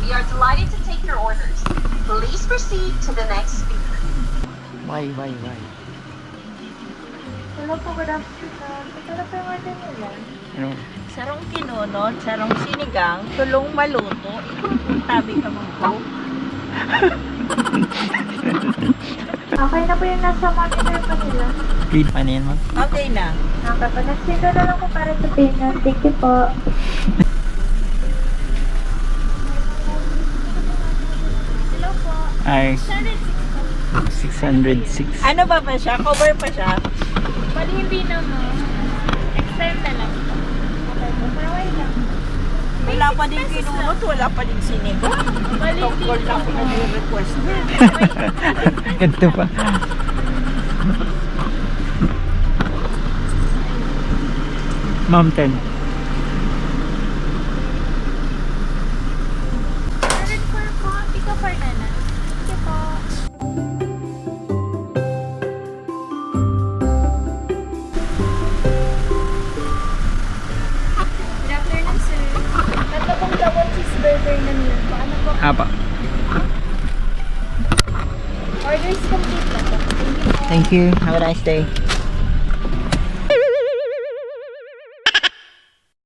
We are delighted to take your orders. Please proceed to the next speaker. Why? Hello po, good afternoon. Ito na po yung order nila. Ano? Sarong kinunod, sarong sinigang, tulong maluto, ikong tabi ka mong po. Okay na po yung nasa monitor pa nila. Feed pa niyan, ma'am. Okay na. Nakapanagsin na lang po para sa payment. Thank you po. Hello po. Ay, 606. Ano ba siya? Cover pa siya? Bali hindi naman. Next time na lang po. Okay po. Paraway lang. Wala pa din kinunod, wala pa din sinigang. Bali hindi Tungkol lang ako nag-request din. Ganito pa. Ma'am, 10. Ordered for po. Pick up order na. Thank you po. Good afternoon, sir. Tatlo pong double cheeseburger na meal po. Ano po? Apa. Orders complete na po. Thank you po. Thank you. Have a nice day.